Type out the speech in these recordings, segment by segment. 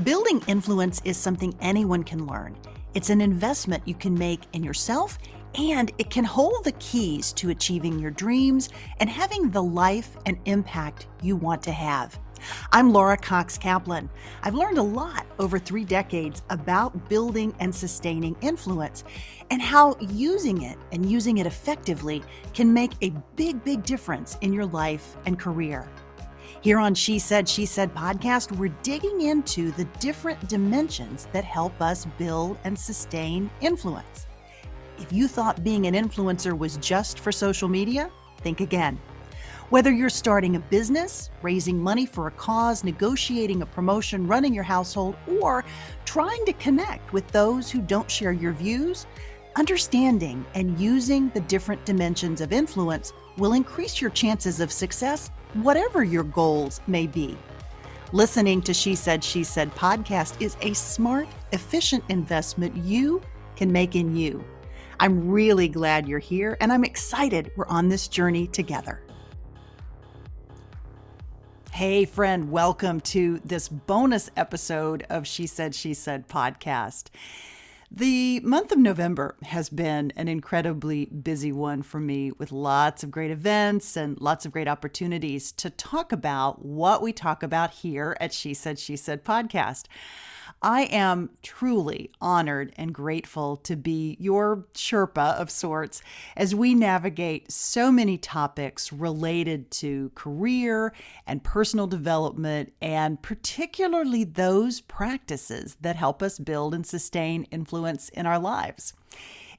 Building influence is something anyone can learn. It's an investment you can make in yourself, and it can hold the keys to achieving your dreams and having the life and impact you want to have. I'm Laura Cox Kaplan. I've learned a lot over 3 decades about building and sustaining influence and how using it effectively can make a big difference in your life and career. Here on She Said podcast, we're digging into the different dimensions that help us build and sustain influence. If you thought being an influencer was just for social media, think again. Whether you're starting a business, raising money for a cause, negotiating a promotion, running your household, or trying to connect with those who don't share your views, understanding and using the different dimensions of influence will increase your chances of success, whatever your goals may be. Listening to She Said podcast is a smart, efficient investment you can make in you. I'm really glad you're here, and I'm excited we're on this journey together. Hey friend, welcome to this bonus episode of She Said podcast. The month of November has been an incredibly busy one for me, with lots of great events and lots of great opportunities to talk about what we talk about here at She Said podcast. I am truly honored and grateful to be your Sherpa of sorts as we navigate so many topics related to career and personal development, and particularly those practices that help us build and sustain influence in our lives.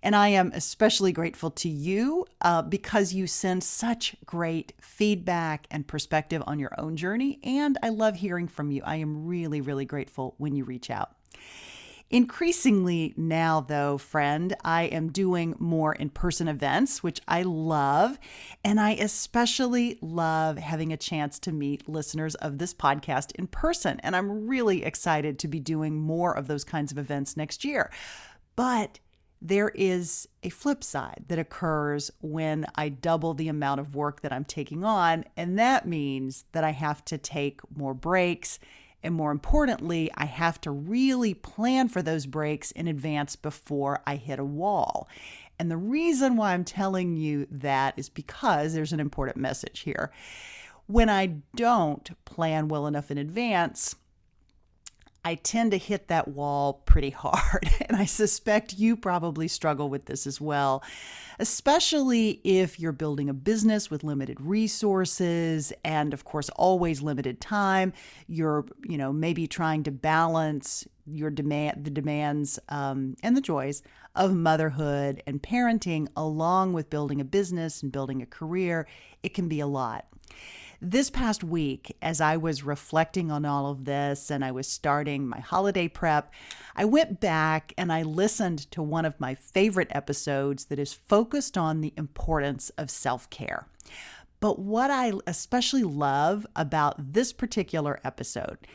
And I am especially grateful to you because you send such great feedback and perspective on your own journey. And I love hearing from you. I am really grateful when you reach out. Increasingly now, though, friend, I am doing more in-person events, which I love. And I especially love having a chance to meet listeners of this podcast in person. And I'm really excited to be doing more of those kinds of events next year. But there is a flip side that occurs when I double the amount of work that I'm taking on, and that means that I have to take more breaks, and more importantly, I have to really plan for those breaks in advance before I hit a wall. And the reason why I'm telling you that is because there's an important message here. When I don't plan well enough in advance, I tend to hit that wall pretty hard, and I suspect you probably struggle with this as well, especially if you're building a business with limited resources and, of course, always limited time. You're, maybe trying to balance the demands and the joys of motherhood and parenting, along with building a business and building a career. It can be a lot. This past week, as I was reflecting on all of this and I was starting my holiday prep, I went back and I listened to one of my favorite episodes that is focused on the importance of self-care. But what I especially love about this particular episode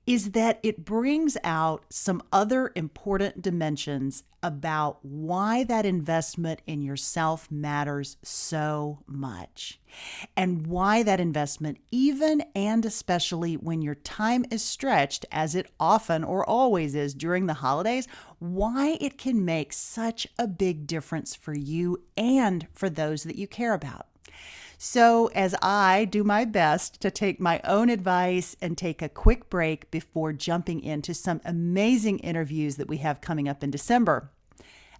is that it brings out some other important dimensions about why that investment in yourself matters so much, and why that investment, even and especially when your time is stretched, as it often or always is during the holidays, why it can make such a big difference for you and for those that you care about. So as I do my best to take my own advice and take a quick break before jumping into some amazing interviews that we have coming up in December,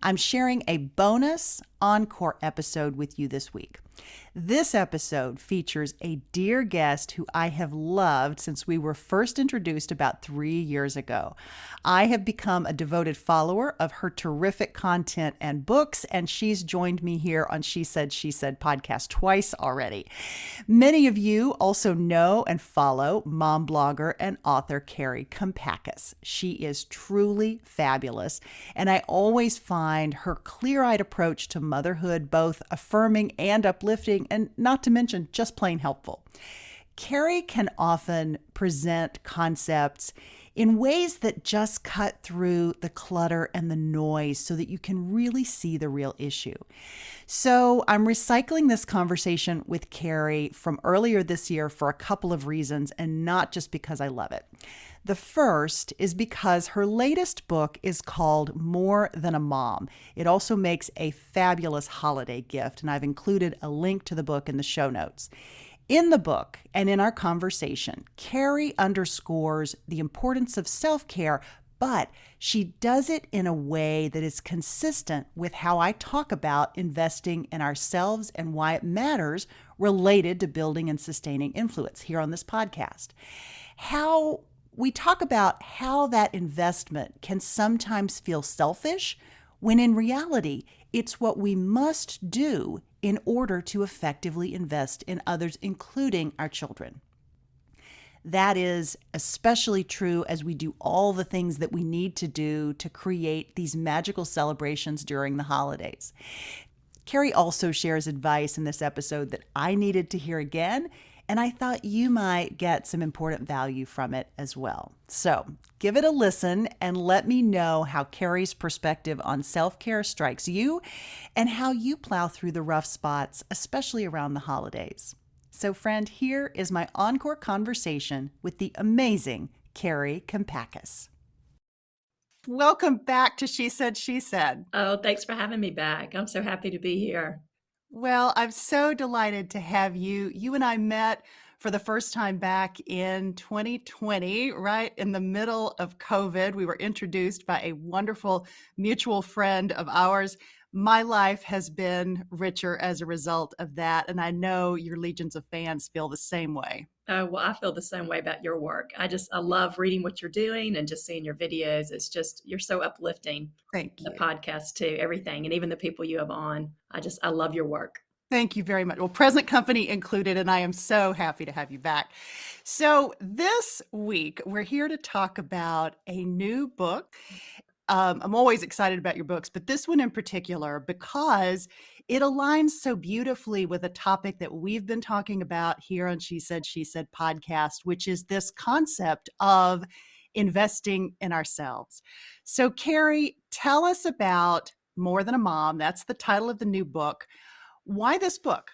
I'm sharing a bonus encore episode with you this week. This episode features a dear guest who I have loved since we were first introduced about 3 years ago. I have become a devoted follower of her terrific content and books, and she's joined me here on She Said podcast twice already. Many of you also know and follow mom blogger and author Kari Kampakis. She is truly fabulous, and I always find her clear-eyed approach to motherhood both affirming and uplifting, and not to mention just plain helpful. Kari can often present concepts in ways that just cut through the clutter and the noise so that you can really see the real issue. So I'm recycling this conversation with Kari from earlier this year for a couple of reasons, and not just because I love it. The first is because her latest book is called More Than a Mom. It also makes a fabulous holiday gift, and I've included a link to the book in the show notes. In the book and in our conversation, Kari underscores the importance of self-care, but she does it in a way that is consistent with how I talk about investing in ourselves and why it matters related to building and sustaining influence here on this podcast. How we talk about how that investment can sometimes feel selfish when in reality, it's what we must do in order to effectively invest in others, including our children. That is especially true as we do all the things that we need to do to create these magical celebrations during the holidays. Kari also shares advice in this episode that I needed to hear again, and I thought you might get some important value from it as well. So give it a listen and let me know how Kari's perspective on self-care strikes you and how you plow through the rough spots, especially around the holidays. So friend, here is my encore conversation with the amazing Kari Kampakis. Welcome back to She Said, She Said. Oh, thanks for having me back. I'm so happy to be here. Well, I'm so delighted to have you. You and I met for the first time back in 2020, right in the middle of COVID. We were introduced by a wonderful mutual friend of ours. My life has been richer as a result of that, and I know your legions of fans feel the same way. Oh, well, I feel the same way about your work. I love reading what you're doing and just seeing your videos. It's just, you're so uplifting. Thank The you. podcast too, everything, and even the people you have on. I love your work. Thank you very much. Well, present company included, and I am so happy to have you back. So this week, we're here to talk about a new book. I'm always excited about your books, but this one in particular, because it aligns so beautifully with a topic that we've been talking about here on She Said podcast, which is this concept of investing in ourselves. So Kari, tell us about More Than a Mom. That's the title of the new book. Why this book?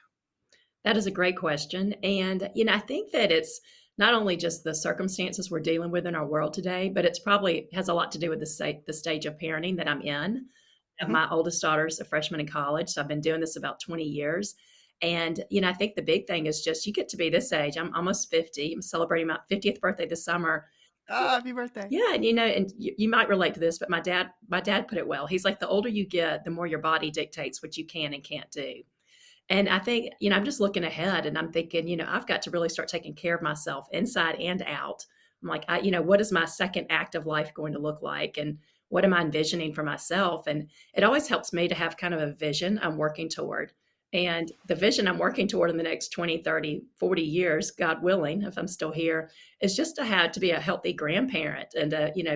That is a great question. And, I think that it's not only just the circumstances we're dealing with in our world today, but it's probably has a lot to do with the stage of parenting that I'm in. Mhm. My oldest daughter's a freshman in college, so I've been doing this about 20 years. And, I think the big thing is just you get to be this age. I'm almost 50. I'm celebrating my 50th birthday this summer. Oh, happy birthday. Yeah, and you might relate to this, but my dad put it well. He's like, the older you get, the more your body dictates what you can and can't do. And I think, I'm just looking ahead and I'm thinking, I've got to really start taking care of myself inside and out. I'm like, what is my second act of life going to look like? And what am I envisioning for myself? And it always helps me to have kind of a vision I'm working toward. And the vision I'm working toward in the next 20, 30, 40 years, God willing, if I'm still here, is just to be a healthy grandparent and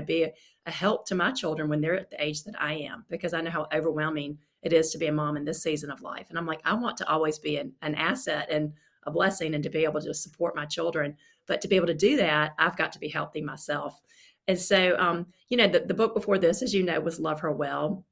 be a help to my children when they're at the age that I am, because I know how overwhelming it is to be a mom in this season of life. And I'm like, I want to always be an asset and a blessing and to be able to support my children. But to be able to do that, I've got to be healthy myself. And so, the book before this, as you know, was Love Her Well.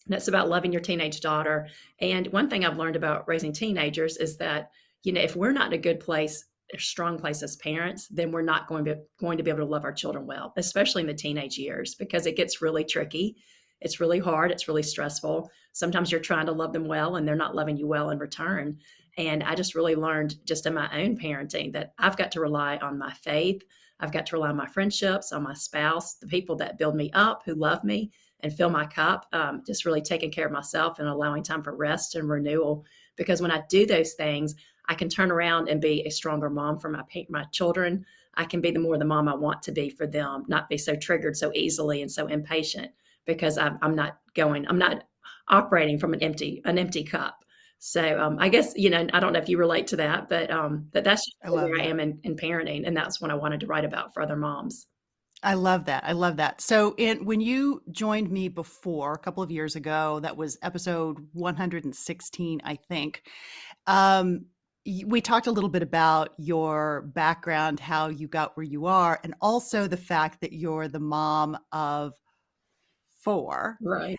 And it's about loving your teenage daughter. And one thing I've learned about raising teenagers is that, if we're not in a good place, a strong place as parents, then we're not going to be able to love our children well, especially in the teenage years, because it gets really tricky. It's really hard. It's really stressful. Sometimes you're trying to love them well and they're not loving you well in return. And I just really learned just in my own parenting that I've got to rely on my faith. I've got to rely on my friendships, on my spouse, the people that build me up, who love me and fill my cup, just really taking care of myself and allowing time for rest and renewal. Because when I do those things, I can turn around and be a stronger mom for my children. I can be the mom I want to be for them, not be so triggered so easily and so impatient, because I'm not operating from an empty cup. So I guess, I don't know if you relate to that, but that's just I love where I that. am in parenting. And that's what I wanted to write about for other moms. I love that. I love that. So when you joined me before a couple of years ago, that was episode 116, I think. We talked a little bit about your background, how you got where you are, and also the fact that you're the mom of four, Right.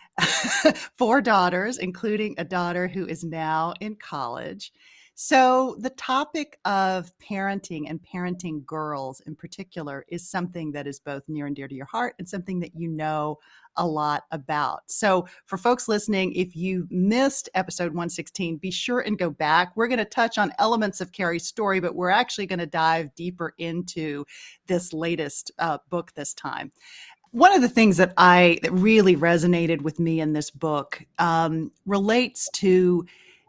4 daughters, including a daughter who is now in college. So, the topic of parenting and parenting girls in particular is something that is both near and dear to your heart and something that you know a lot about. So, for folks listening, if you missed episode 116, be sure and go back. We're going to touch on elements of Kari's story, but we're actually going to dive deeper into this latest book this time. One of the things that really resonated with me in this book relates to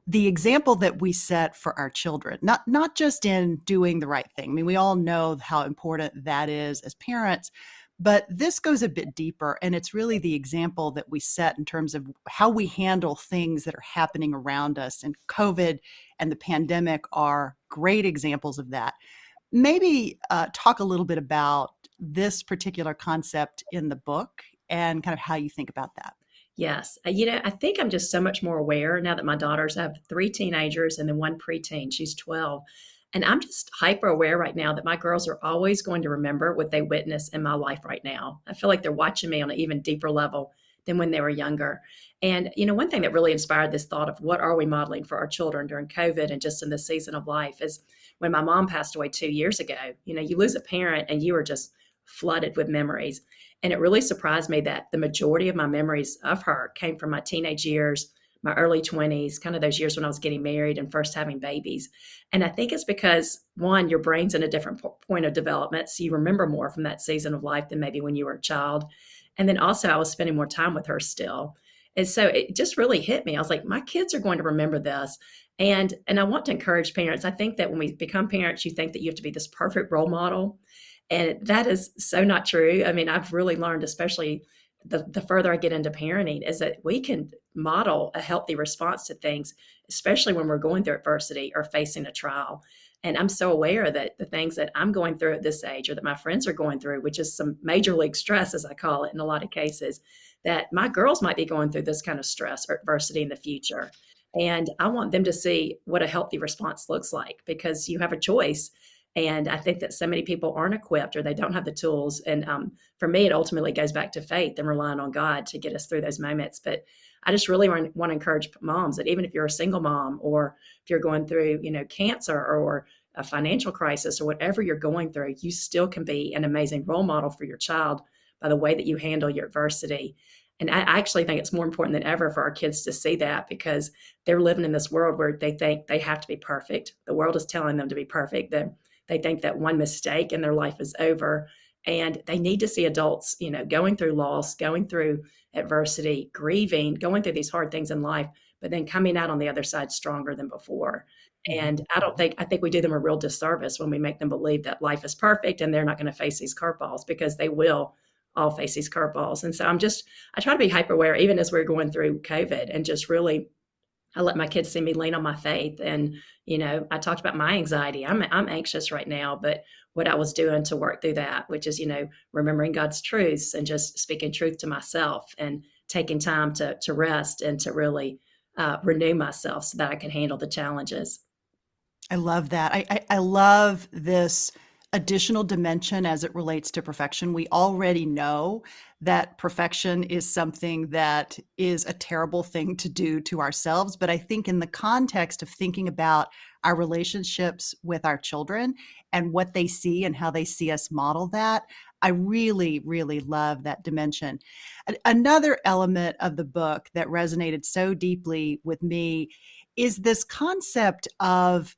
the example that we set for our children, not just in doing the right thing. I mean, we all know how important that is as parents, but this goes a bit deeper, and it's really the example that we set in terms of how we handle things that are happening around us. And COVID and the pandemic are great examples of that. Maybe talk a little bit about this particular concept in the book and kind of how you think about that. Yes. I think I'm just so much more aware now that my daughters have three teenagers and then one preteen. She's 12. And I'm just hyper aware right now that my girls are always going to remember what they witnessed in my life right now. I feel like they're watching me on an even deeper level than when they were younger. And, one thing that really inspired this thought of what are we modeling for our children during COVID and just in this season of life is when my mom passed away 2 years ago. You lose a parent and you are just flooded with memories. And it really surprised me that the majority of my memories of her came from my teenage years, my early 20s, kind of those years when I was getting married and first having babies. And I think it's because, one, your brain's in a different point of development. So you remember more from that season of life than maybe when you were a child. And then also, I was spending more time with her still. And so it just really hit me. I was like, my kids are going to remember this. And I want to encourage parents. I think that when we become parents, you think that you have to be this perfect role model. And that is so not true. I mean, I've really learned, especially the further I get into parenting, is that we can model a healthy response to things, especially when we're going through adversity or facing a trial. And I'm so aware that the things that I'm going through at this age or that my friends are going through, which is some major league stress, as I call it in a lot of cases, that my girls might be going through this kind of stress or adversity in the future. And I want them to see what a healthy response looks like because you have a choice. And I think that so many people aren't equipped or they don't have the tools. And for me, it ultimately goes back to faith and relying on God to get us through those moments. But I just really want to encourage moms that even if you're a single mom or if you're going through, cancer or a financial crisis or whatever you're going through, you still can be an amazing role model for your child by the way that you handle your adversity. And I actually think it's more important than ever for our kids to see that because they're living in this world where they think they have to be perfect. The world is telling them to be perfect. They think that one mistake and their life is over. And they need to see adults, going through loss, going through adversity, grieving, going through these hard things in life, but then coming out on the other side stronger than before. And I think we do them a real disservice when we make them believe that life is perfect and they're not going to face these curveballs because they will all face these curveballs. And so I try to be hyper aware even as we're going through COVID and just really I let my kids see me lean on my faith. And, I talked about my anxiety. I'm anxious right now, but what I was doing to work through that, which is, remembering God's truths and just speaking truth to myself and taking time to rest and to really renew myself so that I can handle the challenges. I love that. I love this additional dimension as it relates to perfection. We already know that perfection is something that is a terrible thing to do to ourselves. But I think in the context of thinking about our relationships with our children and what they see and how they see us model that, I really, really love that dimension. Another element of the book that resonated so deeply with me is this concept of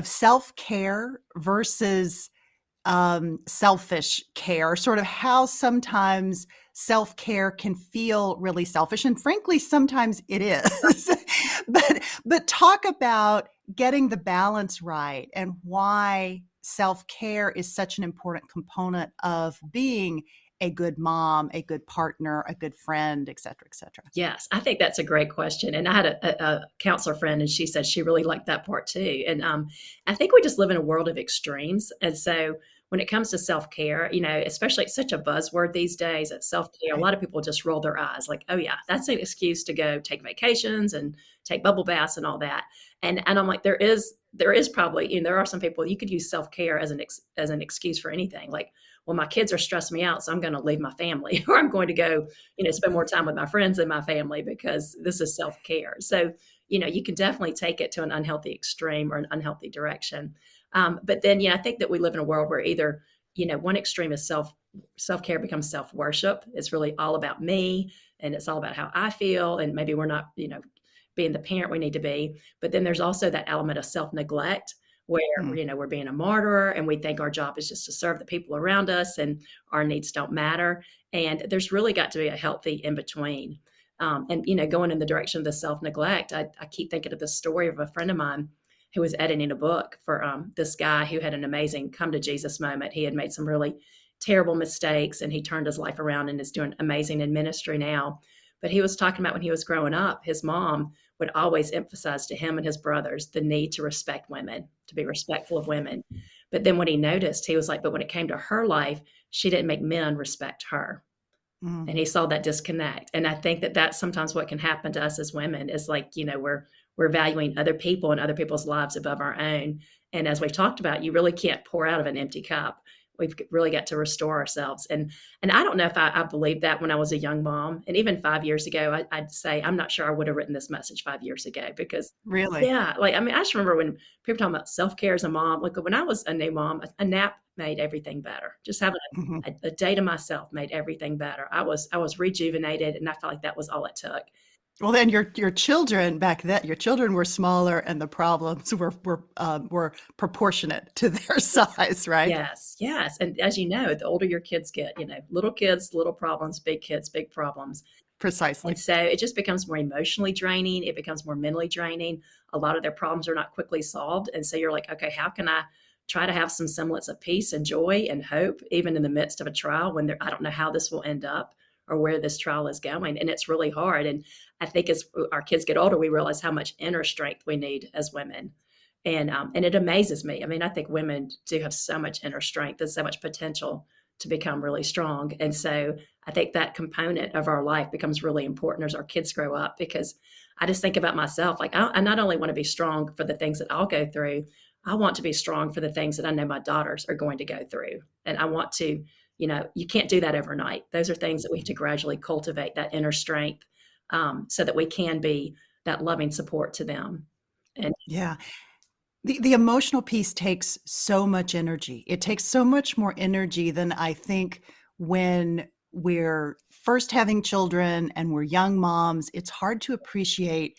self-care versus selfish care, sort of how sometimes self-care can feel really selfish. And frankly, sometimes it is. but talk about getting the balance right and why self-care is such an important component of being a good mom, a good partner, a good friend, et cetera, et cetera. Yes, I think that's a great question. And I had a counselor friend, and she said she really liked that part too. And I think we just live in a world of extremes. And so when it comes to self care, especially it's such a buzzword these days at self care, a lot of people just roll their eyes like, oh, yeah, that's an excuse to go take vacations and take bubble baths and all that. And I'm like, there is probably, there are some people you could use self care as an excuse for anything. Like, well, my kids are stressing me out, so I'm going to leave my family, or I'm going to go, spend more time with my friends than my family because this is self care. So you can definitely take it to an unhealthy extreme or an unhealthy direction. But then, I think that we live in a world where either, one extreme is self-care becomes self-worship. It's really all about me, and it's all about how I feel. And maybe we're not, being the parent we need to be. But then there's also that element of self-neglect where, Mm. we're being a martyr and we think our job is just to serve the people around us and our needs don't matter. And there's really got to be a healthy in between. And, going in the direction of the self-neglect, I keep thinking of the story of a friend of mine who was editing a book for this guy who had an amazing come to Jesus moment. He had made some really terrible mistakes and he turned his life around and is doing amazing in ministry now. But he was talking about when he was growing up, his mom would always emphasize to him and his brothers the need to respect women, to be respectful of women. But then what he noticed, he was like, but when it came to her life, she didn't make men respect her. Mm. And he saw that disconnect. And I think that that's sometimes what can happen to us as women is like, we're valuing other people and other people's lives above our own. And as we've talked about, you really can't pour out of an empty cup. We've really got to restore ourselves. And I don't know if I believed that when I was a young mom. And even 5 years ago, I'd say, I'm not sure I would have written this message 5 years ago because Really? yeah, like, I mean, I just remember when people talking about self-care as a mom, like when I was a new mom, a nap made everything better. Just having Mhm. a day to myself made everything better. I was rejuvenated and I felt like that was all it took. Well, then your children back then, your children were smaller, and the problems were proportionate to their size, right? Yes, yes. And as you know, the older your kids get, little kids, little problems, big kids, big problems. And Precisely. so it just becomes more emotionally draining. It becomes more mentally draining. A lot of their problems are not quickly solved. And so you're like, okay, how can I try to have some semblance of peace and joy and hope, even in the midst of a trial when I don't know how this will end up or where this trial is going. And it's really hard. And I think as our kids get older, we realize how much inner strength we need as women. And it amazes me. I mean, I think women do have so much inner strength and so much potential to become really strong. And so I think that component of our life becomes really important as our kids grow up because I just think about myself. Like, I not only want to be strong for the things that I'll go through, I want to be strong for the things that I know my daughters are going to go through. And I want to, you can't do that overnight. Those are things that we have to gradually cultivate that inner strength so that we can be that loving support to them. And Yeah. The emotional piece takes so much energy. It takes so much more energy than I think when we're first having children and we're young moms. It's hard to appreciate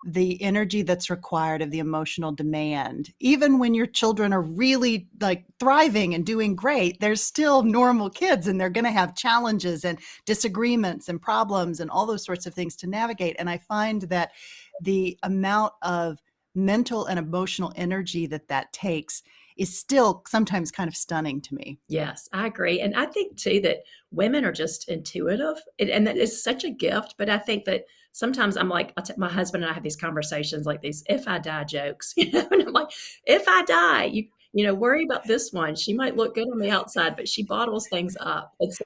the energy that's required of the emotional demand. Even when your children are really like thriving and doing great, they're still normal kids and they're going to have challenges and disagreements and problems and all those sorts of things to navigate. And I find that the amount of mental and emotional energy that takes is still sometimes kind of stunning to me. yes, I agree. And I think too that women are just intuitive and that is such a gift. But I think that sometimes I'm like, my husband and I have these conversations like these if I die jokes, and I'm like, if I die, worry about this one. She might look good on the outside, but she bottles things up. And so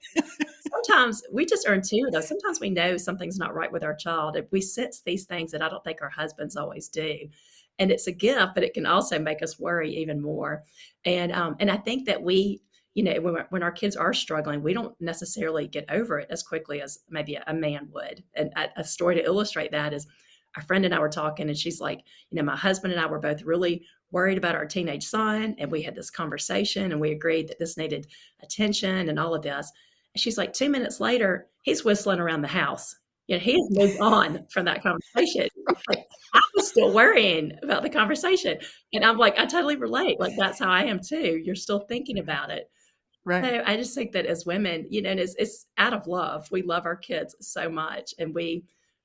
sometimes we just are intuitive. Sometimes we know something's not right with our child. If we sense these things that I don't think our husbands always do. And it's a gift, but it can also make us worry even more. And I think that we, when our kids are struggling, we don't necessarily get over it as quickly as maybe a man would. And a story to illustrate that is a friend and I were talking, and she's like, my husband and I were both really worried about our teenage son, and we had this conversation, and we agreed that this needed attention and all of this. And she's like, 2 minutes later, he's whistling around the house. He has moved on from that conversation. Like, I was still worrying about the conversation. And I'm like, I totally relate. Like, that's how I am too. You're still thinking about it. Right. So I just think that as women, and it's out of love. We love our kids so much. And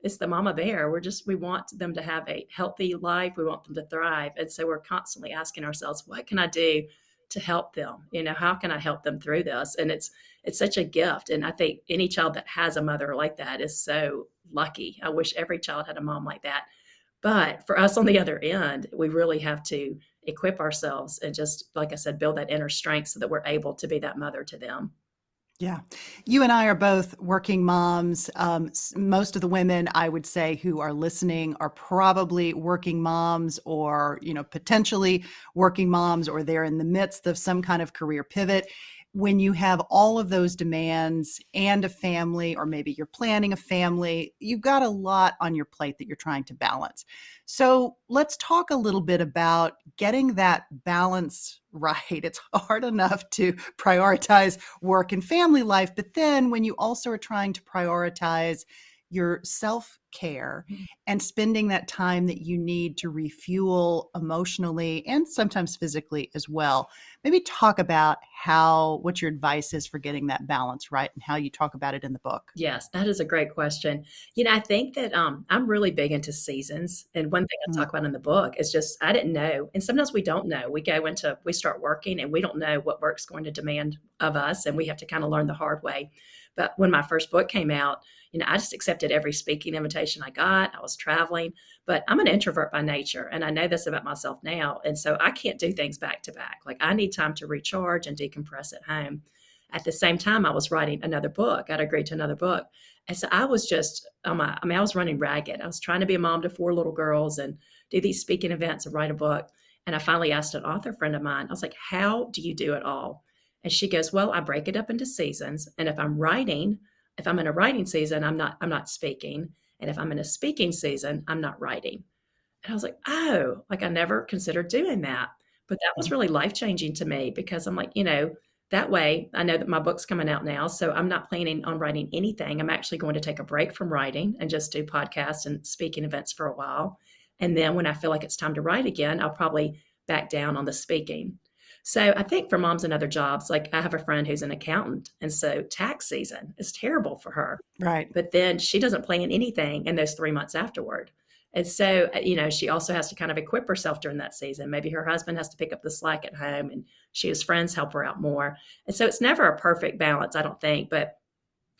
it's the mama bear. We want them to have a healthy life. We want them to thrive. And so we're constantly asking ourselves, what can I do to help them? How can I help them through this? And it's such a gift. And I think any child that has a mother like that is so lucky. I wish every child had a mom like that. But for us on the other end, we really have to equip ourselves and just, like I said, build that inner strength so that we're able to be that mother to them. Yeah. You and I are both working moms. Most of the women I would say who are listening are probably working moms or, potentially working moms, or they're in the midst of some kind of career pivot. when you have all of those demands and a family, or maybe you're planning a family, you've got a lot on your plate that you're trying to balance. So let's talk a little bit about getting that balance right. It's hard enough to prioritize work and family life, but then when you also are trying to prioritize your self-care and spending that time that you need to refuel emotionally and sometimes physically as well. Maybe talk about what your advice is for getting that balance right and how you talk about it in the book. Yes, that is a great question. I think that I'm really big into seasons. And one thing I Mm, talk about in the book is just I didn't know. And sometimes we don't know. We start working and we don't know what work's going to demand of us. And we have to kind of learn the hard way. But when my first book came out, I just accepted every speaking invitation I got. I was traveling, but I'm an introvert by nature. And I know this about myself now. And so I can't do things back to back. Like I need time to recharge and decompress at home. At the same time, I was writing another book. I'd agreed to another book. And so I was just, I was running ragged. I was trying to be a mom to 4 little girls and do these speaking events and write a book. And I finally asked an author friend of mine, I was like, how do you do it all? And she goes, well, I break it up into seasons. And if I'm in a writing season, I'm not speaking. And if I'm in a speaking season, I'm not writing. And I was like, oh, like I never considered doing that. But that was mm, really life changing to me because I'm like, that way I know that my book's coming out now. So I'm not planning on writing anything. I'm actually going to take a break from writing and just do podcasts and speaking events for a while. And then when I feel like it's time to write again, I'll probably back down on the speaking. So I think for moms and other jobs, like I have a friend who's an accountant. And so tax season is terrible for her. right. But then she doesn't plan anything in those 3 months afterward. And so, she also has to kind of equip herself during that season. Maybe her husband has to pick up the slack at home and she has friends help her out more. And so it's never a perfect balance, I don't think. But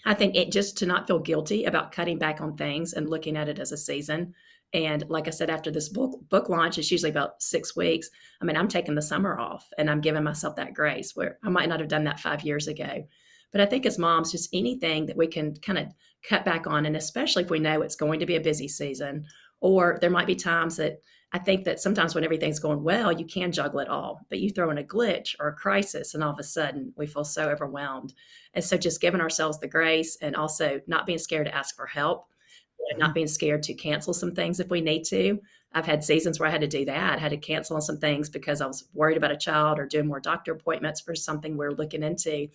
I think it just to not feel guilty about cutting back on things and looking at it as a season. And like I said, after this book launch, it's usually about 6 weeks. I mean, I'm taking the summer off and I'm giving myself that grace where I might not have done that 5 years ago. But I think as moms, just anything that we can kind of cut back on, and especially if we know it's going to be a busy season, or there might be times that I think that sometimes when everything's going well, you can juggle it all, but you throw in a glitch or a crisis, and all of a sudden we feel so overwhelmed. And so just giving ourselves the grace and also not being scared to ask for help, not Mhm. being scared to cancel some things if we need to. I've had seasons where I had to do that. I had to cancel on some things because I was worried about a child or doing more doctor appointments for something we're looking into.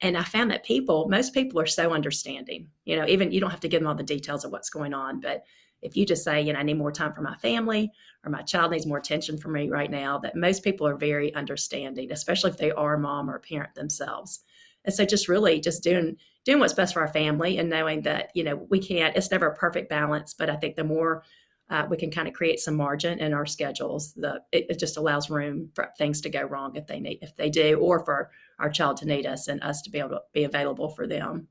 And I found that most people are so understanding. Even you don't have to give them all the details of what's going on, but if you just say, I need more time for my family or my child needs more attention from me right now, that most people are very understanding, especially if they are a mom or a parent themselves. And so just really just doing what's best for our family and knowing that, it's never a perfect balance, but I think the more we can kind of create some margin in our schedules, it just allows room for things to go wrong if they do, or for our child to need us and us to be able to be available for them.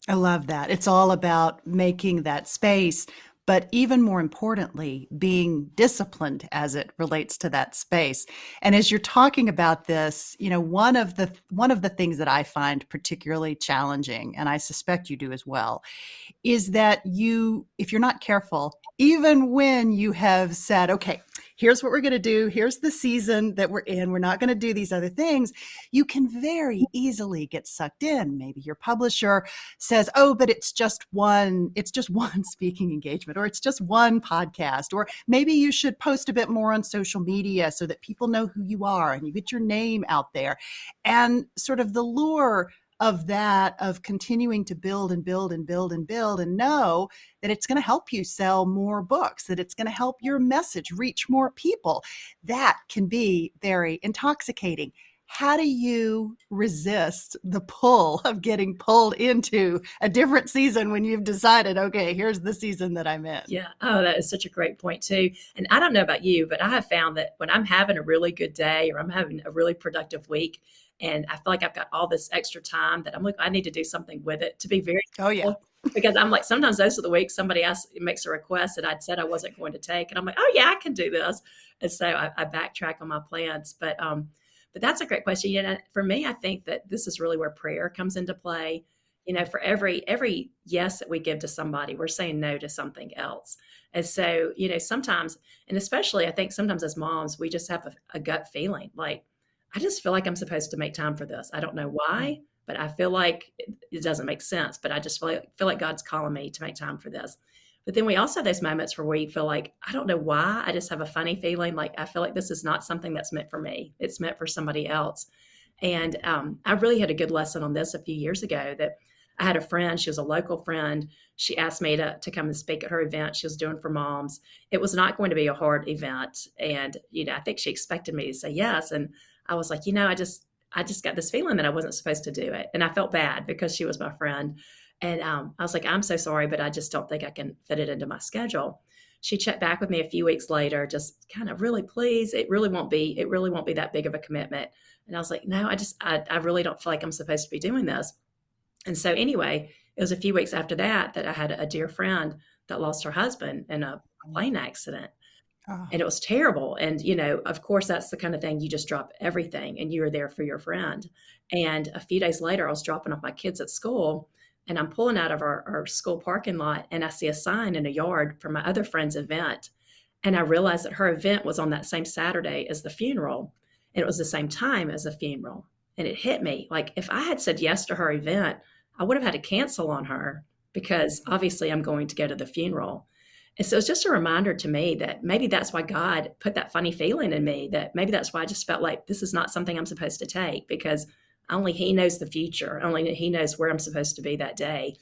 I love that. It's all about making that space, but even more importantly, being disciplined as it relates to that space. And as you're talking about this, one of the things that I find particularly challenging, and I suspect you do as well, is that if you're not careful, even when you have said, okay, here's what we're going to do, here's the season that we're in, we're not going to do these other things, you can very easily get sucked in. Maybe your publisher says, oh, but it's just one speaking engagement, or it's just one podcast, or maybe you should post a bit more on social media so that people know who you are and you get your name out there. And sort of the lure of continuing to build and build and build and build, and know that it's going to help you sell more books, that it's going to help your message reach more people. That can be very intoxicating. How do you resist the pull of getting pulled into a different season when you've decided, okay, here's the season that I'm in? Yeah. Oh, that is such a great point too. And I don't know about you, but I have found that when I'm having a really good day or I'm having a really productive week and I feel like I've got all this extra time that I'm like, I need to do something with it to be very Oh, yeah. careful. Because I'm like, sometimes those are the weeks somebody else makes a request that I'd said I wasn't going to take. And I'm like, oh yeah, I can do this. And so I backtrack on my plans. But that's a great question. For me, I think that this is really where prayer comes into play. For every yes that we give to somebody, we're saying no to something else. And so, sometimes, and especially I think sometimes as moms, we just have a gut feeling like, I just feel like I'm supposed to make time for this. I don't know why, but I feel like it doesn't make sense, but I just feel like God's calling me to make time for this. But then we also have those moments where we feel like, I don't know why, I just have a funny feeling like I feel like this is not something that's meant for me. It's meant for somebody else. And I really had a good lesson on this a few years ago that I had a friend, she was a local friend. She asked me to come and speak at her event she was doing for moms. It was not going to be a hard event. And, I think she expected me to say yes. And I was like, I just got this feeling that I wasn't supposed to do it. And I felt bad because she was my friend. And I was like, I'm so sorry, but I just don't think I can fit it into my schedule. She checked back with me a few weeks later, just kind of really, please, it really won't be that big of a commitment. And I was like, no, I really don't feel like I'm supposed to be doing this. And so anyway, it was a few weeks after that I had a dear friend that lost her husband in a plane accident. Oh, And it was terrible. And, of course, that's the kind of thing you just drop everything and you are there for your friend. And a few days later, I was dropping off my kids at school and I'm pulling out of our school parking lot and I see a sign in a yard for my other friend's event. And I realized that her event was on that same Saturday as the funeral. And it was the same time as the funeral. And it hit me like if I had said yes to her event, I would have had to cancel on her because obviously I'm going to go to the funeral. And so it's just a reminder to me that maybe that's why God put that funny feeling in me, that maybe that's why I just felt like this is not something I'm supposed to take because only He knows the future. Only He knows where I'm supposed to be that day.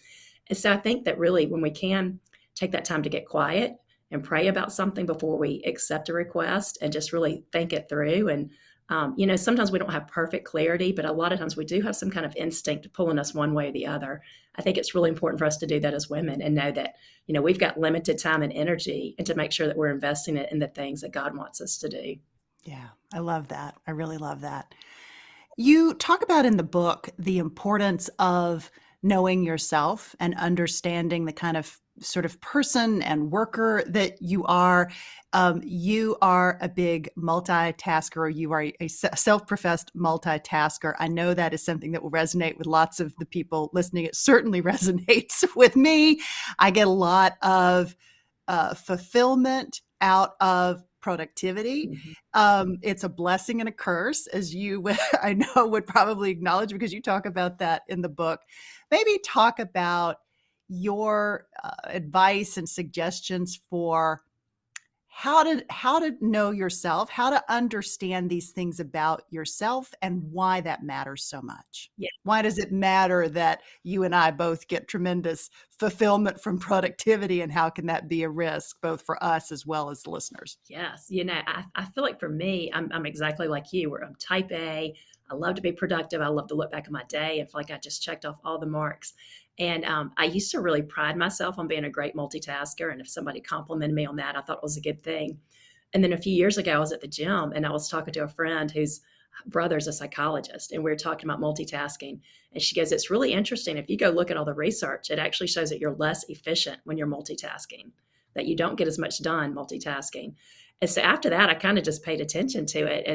And so I think that really when we can take that time to get quiet and pray about something before we accept a request and just really think it through. And, sometimes we don't have perfect clarity, but a lot of times we do have some kind of instinct pulling us one way or the other. I think it's really important for us to do that as women and know that, we've got limited time and energy and to make sure that we're investing it in the things that God wants us to do. yeah. I love that. I really love that. You talk about in the book the importance of knowing yourself and understanding the kind of sort of person and worker that you are. You are a big multitasker. You are a self-professed multitasker. I know that is something that will resonate with lots of the people listening. It certainly resonates with me. I get a lot of fulfillment out of productivity. Mhm. It's a blessing and a curse, as you I know would probably acknowledge because you talk about that in the book. Maybe talk about your advice and suggestions for how to know yourself, how to understand these things about yourself, and why that matters so much. Yeah. Why does it matter that you and I both get tremendous fulfillment from productivity, and how can that be a risk both for us as well as the listeners? Yes. I feel like for me, I'm exactly like you, where I'm type A. I love to be productive. I love to look back at my day and feel like I just checked off all the marks. And I used to really pride myself on being a great multitasker. And if somebody complimented me on that, I thought it was a good thing. And then a few years ago, I was at the gym and I was talking to a friend whose brother's a psychologist. And we were talking about multitasking. And she goes, it's really interesting. If you go look at all the research, it actually shows that you're less efficient when you're multitasking, that you don't get as much done multitasking. And so after that, I kind of just paid attention to it.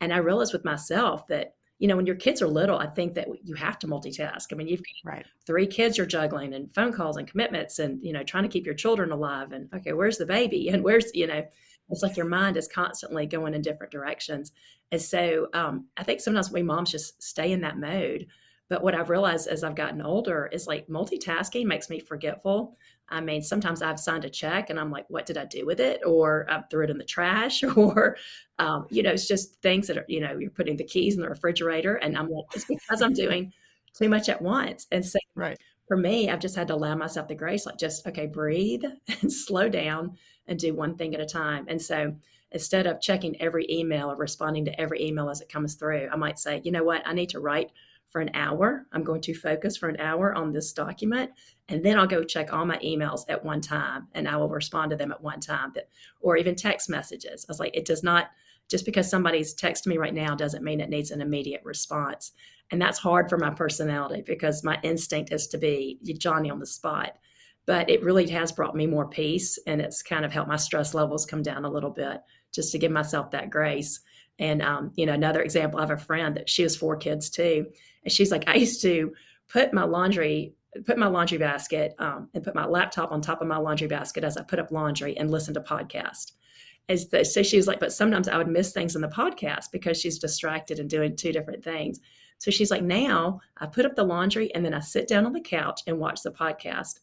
And I realized with myself that, when your kids are little, I think that you have to multitask. I mean, you've got Right. 3 kids you're juggling and phone calls and commitments and, trying to keep your children alive. And okay, where's the baby? And it's like your mind is constantly going in different directions. And so I think sometimes we moms just stay in that mode. But what I've realized as I've gotten older is like multitasking makes me forgetful. I mean, sometimes I've signed a check and I'm like, what did I do with it? Or I threw it in the trash or, it's just things that are, you're putting the keys in the refrigerator and I'm like, it's because I'm doing too much at once. And so Right. for me, I've just had to allow myself the grace, like just, okay, breathe and slow down and do one thing at a time. And so instead of checking every email or responding to every email as it comes through, I might say, you know what, I need to write for an hour. I'm going to focus for an hour on this document, and then I'll go check all my emails at one time, and I will respond to them at one time. Or even text messages. I was like, it does not, just because somebody's texting me right now doesn't mean it needs an immediate response. And that's hard for my personality because my instinct is to be Johnny on the spot. But it really has brought me more peace, and it's kind of helped my stress levels come down a little bit just to give myself that grace. And, another example, I have a friend that she has 4 kids too. And she's like, I used to put my laundry basket and put my laptop on top of my laundry basket as I put up laundry and listen to podcasts. So she was like, but sometimes I would miss things in the podcast because she's distracted and doing two different things. So she's like, now I put up the laundry and then I sit down on the couch and watch the podcast,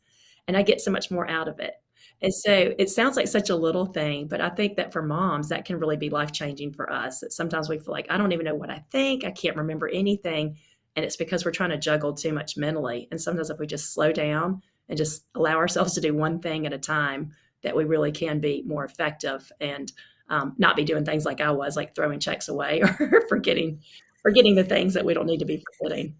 and I get so much more out of it. And so it sounds like such a little thing, but I think that for moms, that can really be life changing for us. That sometimes we feel like, I don't even know what I think. I can't remember anything. And it's because we're trying to juggle too much mentally. And sometimes if we just slow down and just allow ourselves to do one thing at a time, that we really can be more effective and not be doing things like I was, like throwing checks away or forgetting the things that we don't need to be forgetting.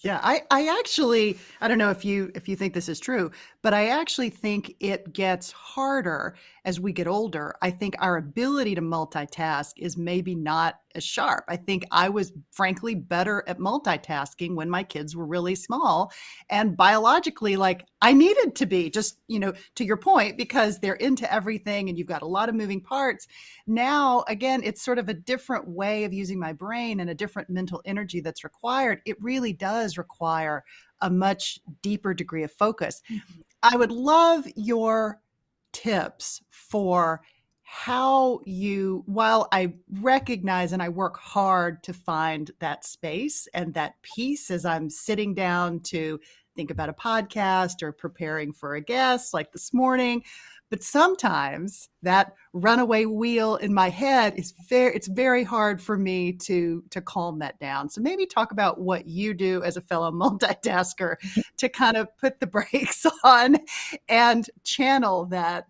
Yeah, I actually, I don't know if you think this is true, but I actually think it gets harder as we get older. I think our ability to multitask is maybe not as sharp. I think I was frankly better at multitasking when my kids were really small, and biologically, like, I needed to be, just, to your point, because they're into everything and you've got a lot of moving parts. Now, again, it's sort of a different way of using my brain and a different mental energy that's required. It really does require a much deeper degree of focus. Mhm. I would love your tips for how you, while I recognize and I work hard to find that space and that peace as I'm sitting down to think about a podcast or preparing for a guest like this morning. But sometimes that runaway wheel in my head it's very hard for me to calm that down. So maybe talk about what you do as a fellow multitasker to kind of put the brakes on and channel that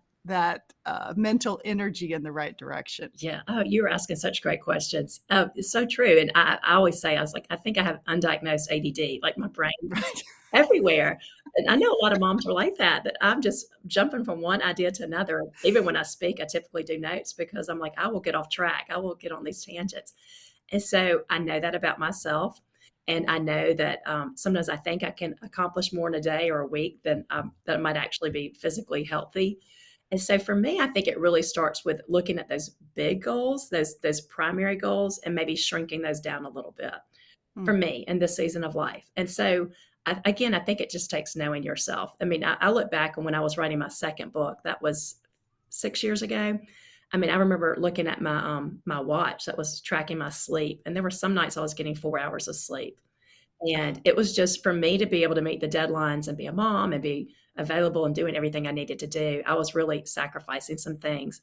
mental energy in the right direction. Yeah. Oh, you were asking such great questions. It's so true. And I always say, I was like, I think I have undiagnosed ADD, like my brain Right. everywhere. And I know a lot of moms are like that I'm just jumping from one idea to another. Even when I speak, I typically do notes because I'm like, I will get off track. I will get on these tangents. And so I know that about myself. And I know that sometimes I think I can accomplish more in a day or a week than that might actually be physically healthy. And so for me, I think it really starts with looking at those big goals, those primary goals, and maybe shrinking those down a little bit for Mm. me in this season of life. And so again, I think it just takes knowing yourself. I mean, I look back, and when I was writing my second book, that was 6 years ago. I mean, I remember looking at my watch that was tracking my sleep, and there were some nights I was getting 4 hours of sleep. And it was just for me to be able to meet the deadlines and be a mom and be available and doing everything I needed to do. I was really sacrificing some things.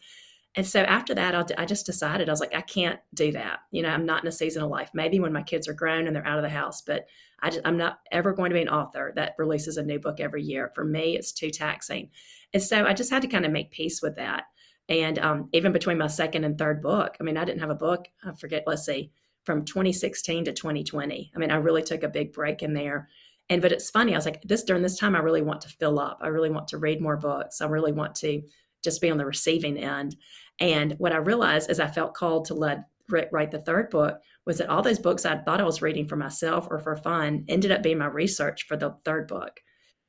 And so after that, I just decided, I was like, I can't do that. I'm not in a season of life. Maybe when my kids are grown and they're out of the house, but I'm not ever going to be an author that releases a new book every year. For me, it's too taxing. And so I just had to kind of make peace with that. And even between my second and third book, I mean, I didn't have a book, I forget, let's see, from 2016 to 2020. I mean, I really took a big break in there. But it's funny, I was like, during this time, I really want to fill up. I really want to read more books. I really want to just be on the receiving end. And what I realized as I felt called to write the third book was that all those books I thought I was reading for myself or for fun ended up being my research for the third book.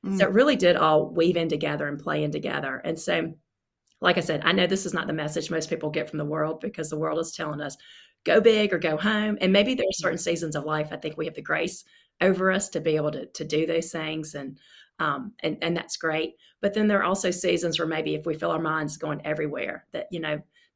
So Mm. it really did all weave in together and play in together. And so, like I said, I know this is not the message most people get from the world, because the world is telling us, go big or go home. And maybe there are certain seasons of life, I think we have the grace over us to be able to do those things. And that's great. But then there are also seasons where maybe if we feel our minds going everywhere, that,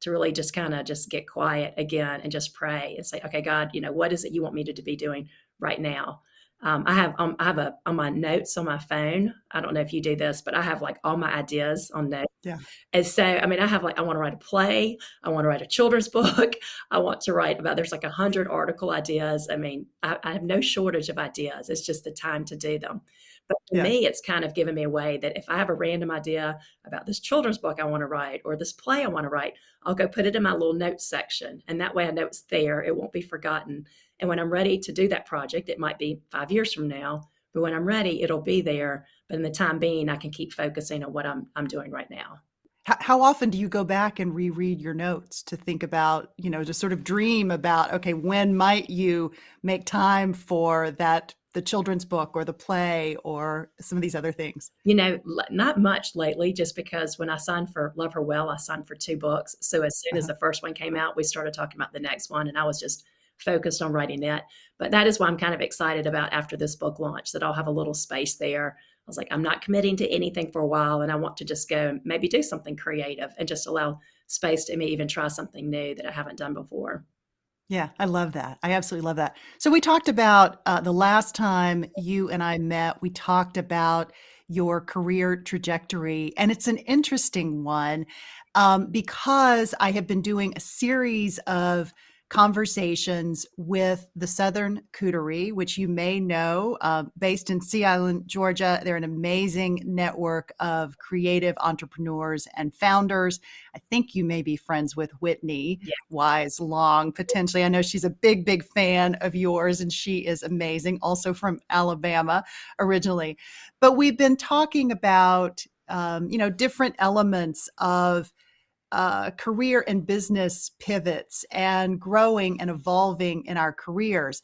to really just kind of just get quiet again and just pray and say, okay, God, what is it you want me to be doing right now? I have on my notes on my phone. I don't know if you do this, but I have like all my ideas on notes. Yeah. And so, I mean, I want to write a play. I want to write a children's book. I want to write there's like 100 article ideas. I mean, I have no shortage of ideas. It's just the time to do them. But for Yeah. me, it's kind of given me a way that if I have a random idea about this children's book I want to write or this play I want to write, I'll go put it in my little notes section. And that way I know it's there. It won't be forgotten. And when I'm ready to do that project, it might be 5 years from now, but when I'm ready, it'll be there. But in the time being, I can keep focusing on what I'm doing right now. How often do you go back and reread your notes to think about, to sort of dream about, okay, when might you make time for the children's book or the play or some of these other things? Not much lately, just because when I signed for Love Her Well, I signed for 2 books. So as soon as Uh-huh. the first one came out, we started talking about the next one, and I was just focused on writing it. But that is why I'm kind of excited about after this book launch, that I'll have a little space there. I was like, I'm not committing to anything for a while, and I want to just go and maybe do something creative and just allow space to me even try something new that I haven't done before. Yeah, I love that. I absolutely love that. So we talked about the last time you and I met, we talked about your career trajectory, and it's an interesting one because I have been doing a series of conversations with the Southern Cootery, which you may know, based in Sea Island, Georgia. They're an amazing network of creative entrepreneurs and founders. I think you may be friends with Whitney Yeah. Wise Long, potentially. I know she's a big, big fan of yours, and she is amazing, also from Alabama originally. But we've been talking about, different elements of career and business pivots and growing and evolving in our careers.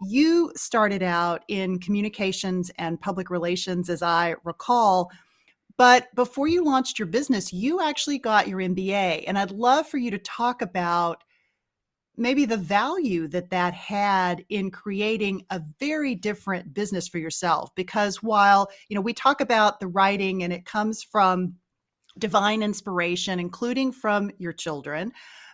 You started out in communications and public relations, as I recall. But before you launched your business, you actually got your MBA. And I'd love for you to talk about maybe the value that that had in creating a very different business for yourself. Because while, we talk about the writing and it comes from divine inspiration, including from your children.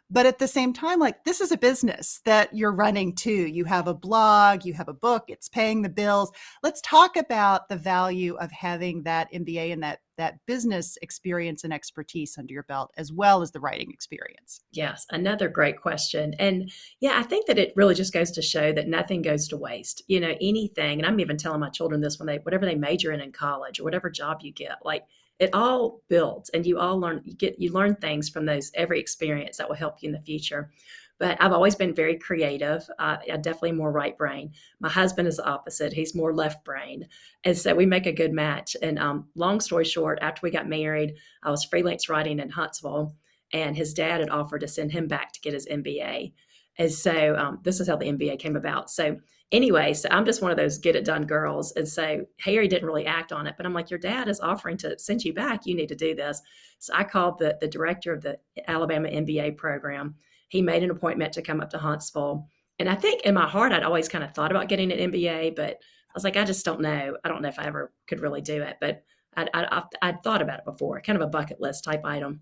But at the same time, like, this is a business that you're running too. You have a blog, you have a book, it's paying the bills. Let's talk about the value of having that MBA and that business experience and expertise under your belt, as well as the writing experience. Yes, another great question. And yeah, I think that it really just goes to show that nothing goes to waste. Anything, and I'm even telling my children this when whatever they major in college or whatever job you get, like it all builds and you all learn, you learn things from every experience that will help you in the future. But I've always been very creative. I definitely more right brain. My husband is the opposite. He's more left brain. And so we make a good match. And long story short, after we got married, I was freelance writing in Huntsville, and his dad had offered to send him back to get his MBA. And so this is how the MBA came about. So anyway, so I'm just one of those get it done girls. And so Harry didn't really act on it, but I'm like, your dad is offering to send you back. You need to do this. So I called the director of the Alabama MBA program. He made an appointment to come up to Huntsville. And I think in my heart, I'd always kind of thought about getting an MBA, but I was like, I just don't know. I don't know if I ever could really do it, but I'd thought about it before, kind of a bucket list type item.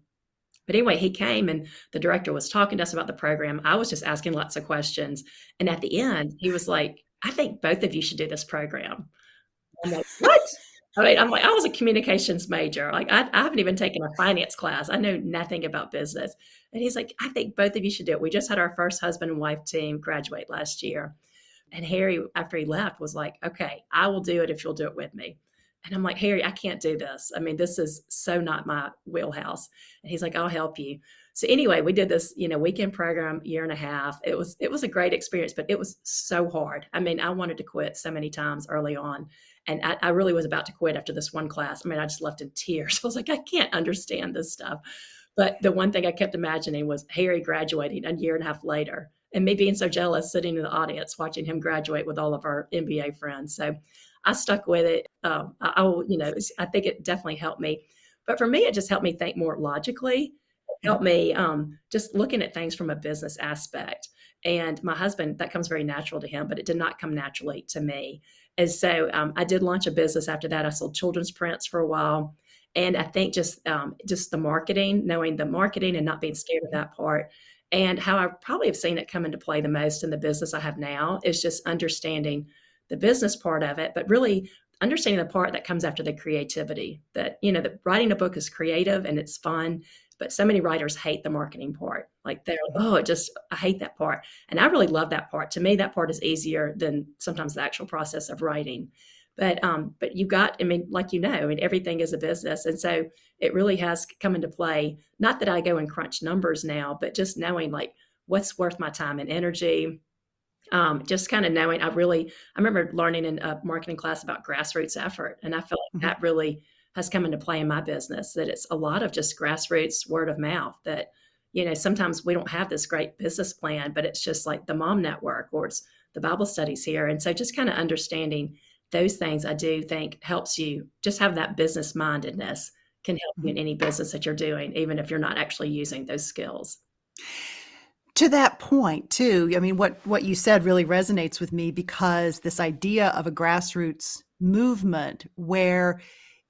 But anyway, he came and the director was talking to us about the program. I was just asking lots of questions. And at the end, he was like, I think both of you should do this program. I'm like, what? I'm like, I was a communications major. Like, I haven't even taken a finance class. I know nothing about business. And he's like, I think both of you should do it. We just had our first husband and wife team graduate last year. And Harry, after he left, was like, okay, I will do it if you'll do it with me. And I'm like, Harry, I can't do this. I mean, this is so not my wheelhouse. And he's like, I'll help you. So anyway, we did this, weekend program, year and a half. It was a great experience, but it was so hard. I mean, I wanted to quit so many times early on. And I really was about to quit after this one class. I mean, I just left in tears. I was like, I can't understand this stuff. But the one thing I kept imagining was Harry graduating a year and a half later and me being so jealous sitting in the audience watching him graduate with all of our MBA friends. So I stuck with it. I will, I think it definitely helped me. But for me, it just helped me think more logically. It helped me just looking at things from a business aspect. And my husband, that comes very natural to him, but it did not come naturally to me. And so I did launch a business after that. I sold children's prints for a while. And I think just the marketing, knowing the marketing and not being scared of that part. And how I probably have seen it come into play the most in the business I have now is just understanding the business part of it, but really understanding the part that comes after the creativity. That, the writing a book is creative and it's fun, but so many writers hate the marketing part. Like they're, I hate that part. And I really love that part. To me, that part is easier than sometimes the actual process of writing. But you got, everything is a business. And so it really has come into play. Not that I go and crunch numbers now, but just knowing like what's worth my time and energy. Just kind of knowing, I remember learning in a marketing class about grassroots effort. And I feel like that really has come into play in my business, that it's a lot of just grassroots word of mouth that, sometimes we don't have this great business plan, but it's just like the mom network or it's the Bible studies here. And so just kind of understanding those things, I do think helps you just have that business mindedness can help you in any business that you're doing, even if you're not actually using those skills. To that point, too, I mean, what you said really resonates with me because this idea of a grassroots movement where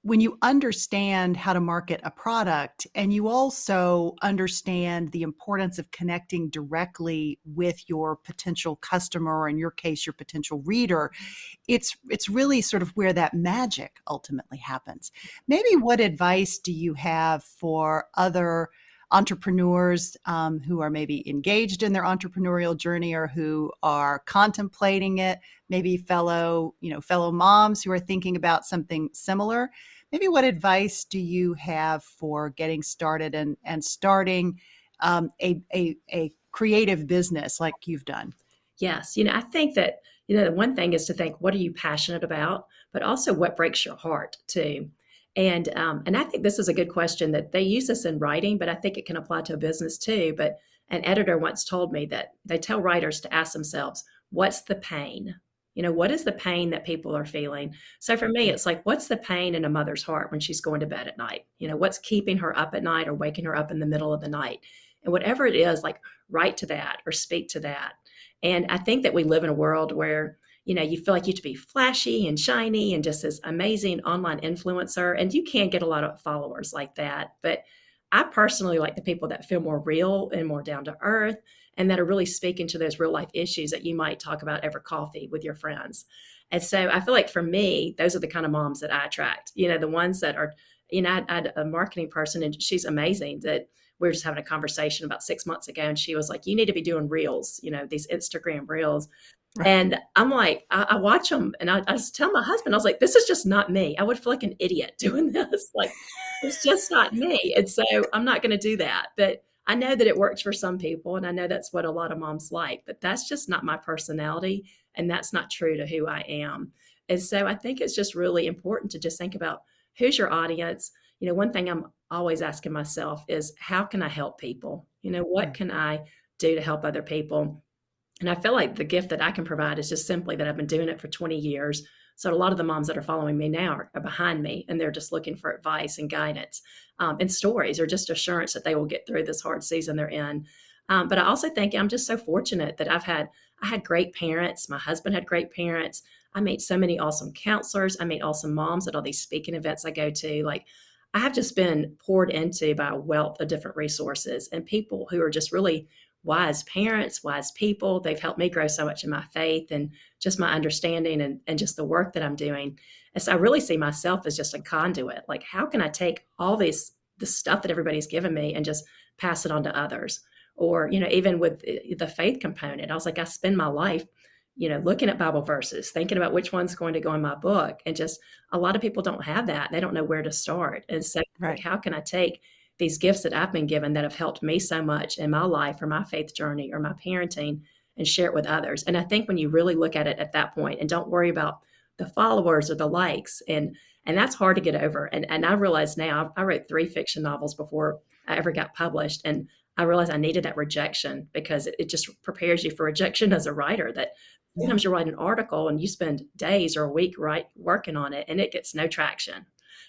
when you understand how to market a product and you also understand the importance of connecting directly with your potential customer, or in your case, your potential reader, it's really sort of where that magic ultimately happens. Maybe what advice do you have for other entrepreneurs who are maybe engaged in their entrepreneurial journey or who are contemplating it? Maybe fellow moms who are thinking about something similar. Maybe what advice do you have for getting started and starting a creative business like you've done? Yes. I think that, the one thing is to think, what are you passionate about? But also what breaks your heart too. And I think this is a good question that they use this in writing, but I think it can apply to a business too. But an editor once told me that they tell writers to ask themselves, what's the pain? What is the pain that people are feeling? So for me, it's like, what's the pain in a mother's heart when she's going to bed at night? What's keeping her up at night or waking her up in the middle of the night? And whatever it is, like, write to that or speak to that. And I think that we live in a world where, you feel like you have to be flashy and shiny and just this amazing online influencer. And you can get a lot of followers like that. But I personally like the people that feel more real and more down to earth and that are really speaking to those real life issues that you might talk about over coffee with your friends. And so I feel like for me, those are the kind of moms that I attract, the ones that are, I had a marketing person and she's amazing that we were just having a conversation about 6 months ago. And she was like, you need to be doing reels, these Instagram reels. Right. And I'm like, I watch them and I just tell my husband, I was like, this is just not me. I would feel like an idiot doing this. Like, it's just not me. And so I'm not going to do that. But I know that it works for some people. And I know that's what a lot of moms like, but that's just not my personality. And that's not true to who I am. And so I think it's just really important to just think about who's your audience. One thing I'm always asking myself is, how can I help people? What can I do to help other people? And I feel like the gift that I can provide is just simply that I've been doing it for 20 years. So a lot of the moms that are following me now are behind me and they're just looking for advice and guidance and stories or just assurance that they will get through this hard season they're in. But I also think I'm just so fortunate that I had great parents. My husband had great parents. I made so many awesome counselors. I made awesome moms at all these speaking events I go to. Like, I have just been poured into by a wealth of different resources and people who are just really wise parents, wise people. They've helped me grow so much in my faith and just my understanding and just the work that I'm doing. And so I really see myself as just a conduit. Like, how can I take all the stuff that everybody's given me and just pass it on to others? Or, even with the faith component, I was like, I spend my life, looking at Bible verses, thinking about which one's going to go in my book. And just a lot of people don't have that. They don't know where to start. And so like, how can I take these gifts that I've been given that have helped me so much in my life or my faith journey or my parenting and share it with others? And I think when you really look at it at that point and don't worry about the followers or the likes, and that's hard to get over. And I realize now, I wrote 3 fiction novels before I ever got published. And I realized I needed that rejection because it just prepares you for rejection as a writer, that sometimes you write an article and you spend days or a week working on it and it gets no traction,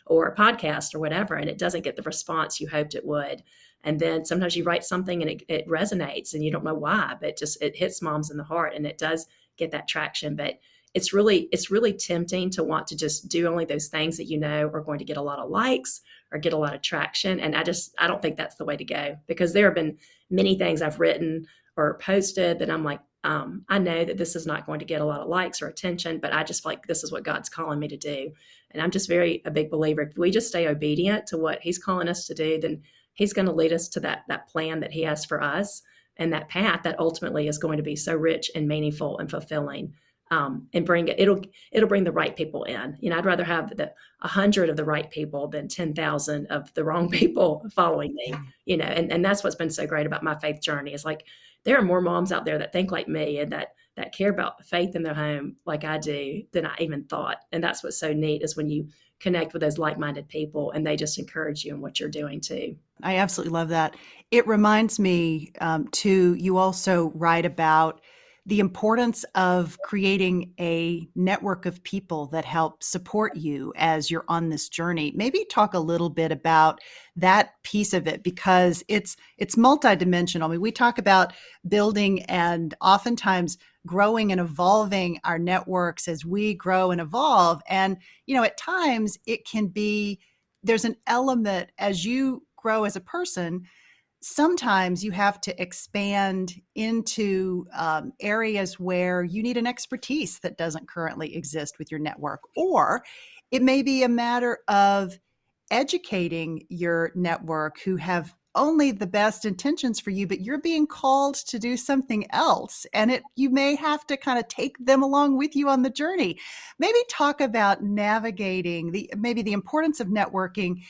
or a podcast or whatever, and it doesn't get the response you hoped it would. And then sometimes you write something and it resonates and you don't know why, but just it hits moms in the heart and it does get that traction. But it's really tempting to want to just do only those things that are going to get a lot of likes or get a lot of traction. And I don't think that's the way to go, because there have been many things I've written or posted that I'm like, I know that this is not going to get a lot of likes or attention, but I just feel like this is what God's calling me to do. And I'm just a big believer. If we just stay obedient to what He's calling us to do, then He's going to lead us to that plan that He has for us, and that path that ultimately is going to be so rich and meaningful and fulfilling. And it'll bring the right people in. I'd rather have 100 of the right people than 10,000 of the wrong people following me. And that's what's been so great about my faith journey, is like, there are more moms out there that think like me and that care about faith in their home like I do than I even thought. And that's what's so neat, is when you connect with those like-minded people and they just encourage you in what you're doing too. I absolutely love that. It reminds me too, you also write about the importance of creating a network of people that help support you as you're on this journey. Maybe talk a little bit about that piece of it, because it's multidimensional. I mean, we talk about building and oftentimes growing and evolving our networks as we grow and evolve. And, at times it can be, there's an element as you grow as a person. Sometimes you have to expand into areas where you need an expertise that doesn't currently exist with your network. Or it may be a matter of educating your network who have only the best intentions for you, but you're being called to do something else. And you may have to kind of take them along with you on the journey. Maybe talk about navigating maybe the importance of networking,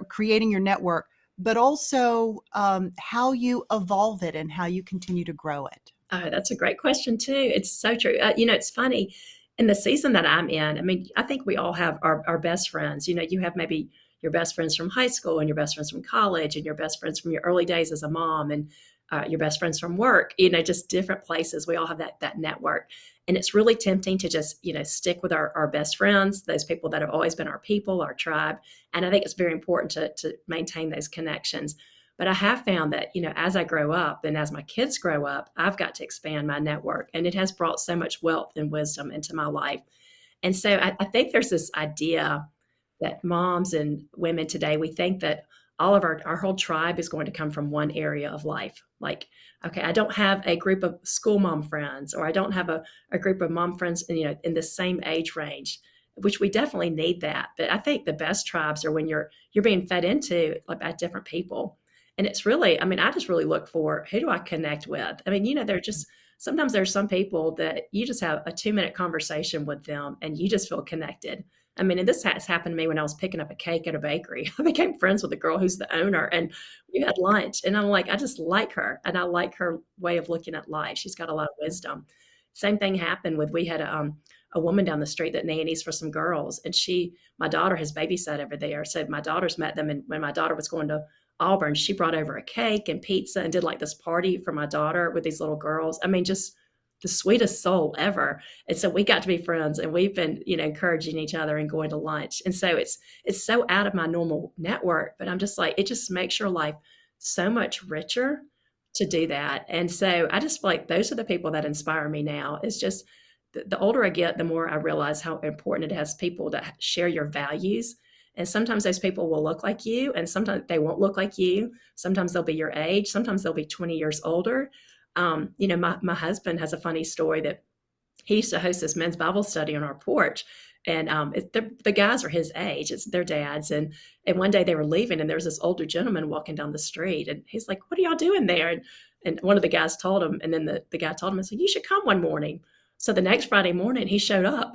creating your network, but also how you evolve it and how you continue to grow it. Oh, that's a great question too. It's so true. It's funny in the season that I'm in. I mean, I think we all have our best friends. You have maybe your best friends from high school and your best friends from college and your best friends from your early days as a mom and your best friends from work, just different places. We all have that network. And it's really tempting to just, stick with our best friends, those people that have always been our people, our tribe. And I think it's very important to maintain those connections. But I have found that, as I grow up and as my kids grow up, I've got to expand my network. And it has brought so much wealth and wisdom into my life. And so I think there's this idea that moms and women today, we think that all of our whole tribe is going to come from one area of life. Like, okay, I don't have a group of school mom friends, or I don't have a group of mom friends, in the same age range, which we definitely need that. But I think the best tribes are when you're being fed into by different people. And it's really, I mean, I just really look for, who do I connect with? I mean, sometimes there's some people that you just have a 2-minute conversation with them and you just feel connected. I mean, and this has happened to me when I was picking up a cake at a bakery. I became friends with the girl who's the owner, and we had lunch. And I'm like, I just like her, and I like her way of looking at life. She's got a lot of wisdom. Same thing happened we had a woman down the street that nannies for some girls, and my daughter has babysat over there. So my daughters met them, and when my daughter was going to Auburn, she brought over a cake and pizza and did like this party for my daughter with these little girls. I mean, just the sweetest soul ever. And so we got to be friends, and we've been, encouraging each other and going to lunch. And so it's so out of my normal network, but I'm just like, it just makes your life so much richer to do that. And so I just feel like those are the people that inspire me now. It's just the older I get, the more I realize how important it has people to share your values. And sometimes those people will look like you, and sometimes they won't look like you. Sometimes they'll be your age. Sometimes they'll be 20 years older. My husband has a funny story that he used to host this men's Bible study on our porch. And the guys are his age. It's their dads. And one day they were leaving, and there was this older gentleman walking down the street. And he's like, "What are y'all doing there?" And one of the guys told him. And then the guy told him, "I said, you should come one morning." So the next Friday morning, he showed up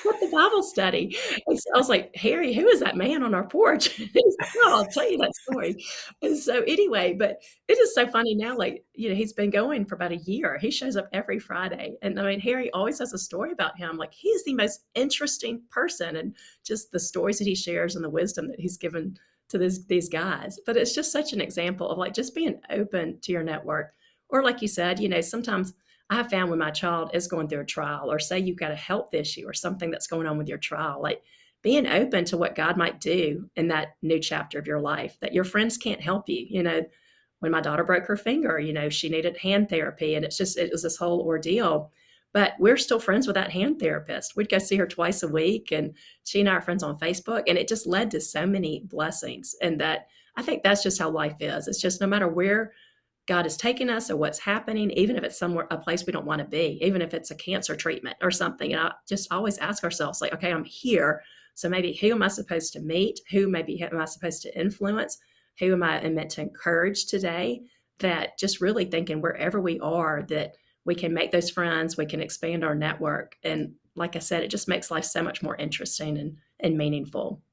with the Bible study. And so I was like, "Harry, who is that man on our porch?" And he's like, "Oh, I'll tell you that story." And so anyway, but it is so funny now, like, he's been going for about a year. He shows up every Friday. And I mean, Harry always has a story about him. Like, he is the most interesting person, and just the stories that he shares and the wisdom that he's given to these guys. But it's just such an example of like just being open to your network. Or like you said, sometimes I have found when my child is going through a trial, or say you've got a health issue or something that's going on with your trial, like being open to what God might do in that new chapter of your life, that your friends can't help you. When my daughter broke her finger, she needed hand therapy, and it was this whole ordeal. But we're still friends with that hand therapist. We'd go see her twice a week, and she and I are friends on Facebook, and it just led to so many blessings. And that, I think that's just how life is. It's just no matter where God is taking us or what's happening, even if it's somewhere, a place we don't want to be, even if it's a cancer treatment or something. And I just always ask ourselves, like, okay, I'm here. So maybe who am I supposed to meet? Who maybe am I supposed to influence? Who am I meant to encourage today? That just really thinking wherever we are, that we can make those friends, we can expand our network. And like I said, it just makes life so much more interesting and meaningful.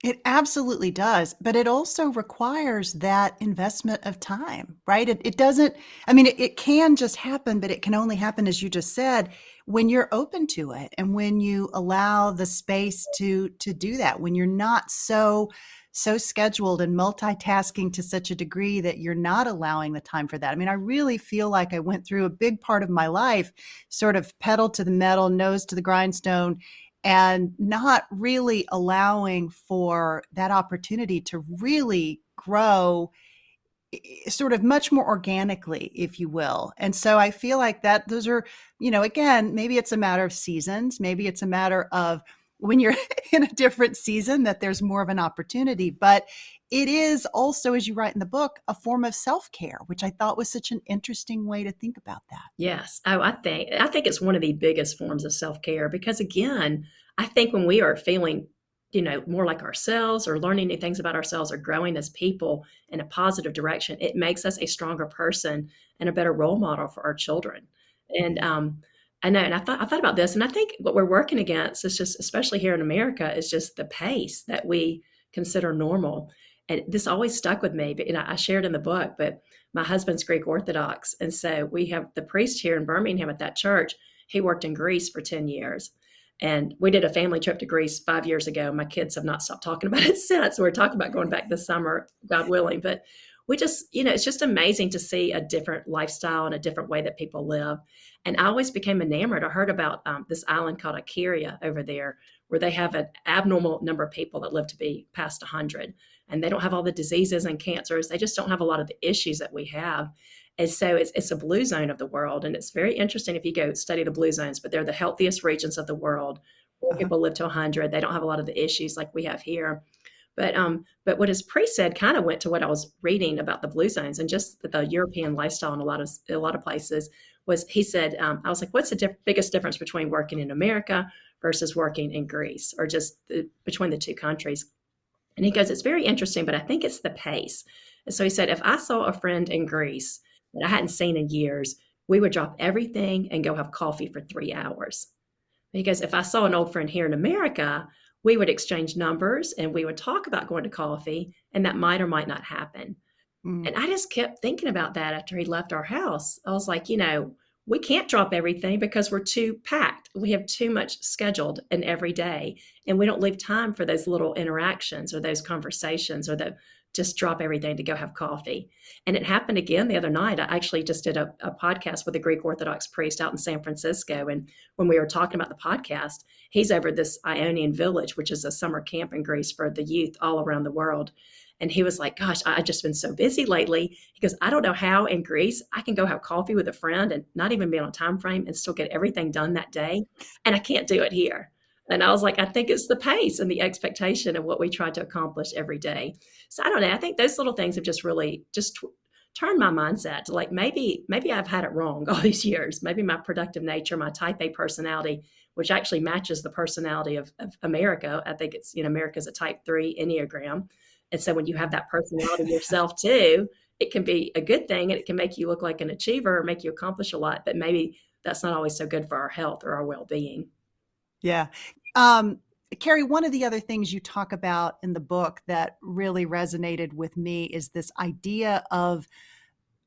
It absolutely does, but it also requires that investment of time, right? It doesn't, I mean, it can just happen, but it can only happen, as you just said, when you're open to it and when you allow the space to do that, when you're not so so scheduled and multitasking to such a degree that you're not allowing the time for that. I mean, I really feel like I went through a big part of my life, sort of pedal to the metal, nose to the grindstone, and not really allowing for that opportunity to really grow sort of much more organically, if you will. And so I feel like that those are, again, maybe it's a matter of seasons, maybe it's a matter of when you're in a different season that there's more of an opportunity, but it is also, as you write in the book, a form of self-care, which I thought was such an interesting way to think about that. Yes. Oh, I think it's one of the biggest forms of self-care because again, I think when we are feeling, more like ourselves or learning new things about ourselves or growing as people in a positive direction, it makes us a stronger person and a better role model for our children. And I know, and I thought about this, and I think what we're working against is just, especially here in America, is just the pace that we consider normal. And this always stuck with me, but I shared in the book, but my husband's Greek Orthodox. And so we have the priest here in Birmingham at that church. He worked in Greece for 10 years. And we did a family trip to Greece 5 years ago. My kids have not stopped talking about it since. We're talking about going back this summer, God willing. But we just, it's just amazing to see a different lifestyle and a different way that people live. And I always became enamored. I heard about this island called Ikaria over there, where they have an abnormal number of people that live to be past 100. And they don't have all the diseases and cancers. They just don't have a lot of the issues that we have. And so it's a blue zone of the world. And it's very interesting if you go study the blue zones, but they're the healthiest regions of the world where people live to 100. They don't have a lot of the issues like we have here. But what his priest said kind of went to what I was reading about the blue zones and just the European lifestyle in a lot of places. Was he said, I was like, what's the biggest difference between working in America versus working in Greece, or just between the two countries? And he goes, it's very interesting, but I think it's the pace. And so he said, if I saw a friend in Greece that I hadn't seen in years, we would drop everything and go have coffee for 3 hours. He goes, if I saw an old friend here in America, we would exchange numbers and we would talk about going to coffee, and that might or might not happen. Mm. And I just kept thinking about that after he left our house. I was like, we can't drop everything because we're too packed. We have too much scheduled in every day, and we don't leave time for those little interactions or those conversations or the just drop everything to go have coffee. And it happened again the other night. I actually just did a podcast with a Greek Orthodox priest out in San Francisco. And when we were talking about the podcast, he's over this Ionian village, which is a summer camp in Greece for the youth all around the world. And he was like, gosh, I've just been so busy lately. He goes, I don't know how in Greece I can go have coffee with a friend and not even be on a time frame and still get everything done that day. And I can't do it here. And I was like, I think it's the pace and the expectation of what we try to accomplish every day. So I don't know. I think those little things have just really just turned my mindset to like, maybe I've had it wrong all these years. Maybe my productive nature, my type A personality, which actually matches the personality of America. I think it's, America's a type 3 Enneagram. And so when you have that personality yourself too, it can be a good thing and it can make you look like an achiever or make you accomplish a lot, but maybe that's not always so good for our health or our well-being. Yeah. Kari, one of the other things you talk about in the book that really resonated with me is this idea of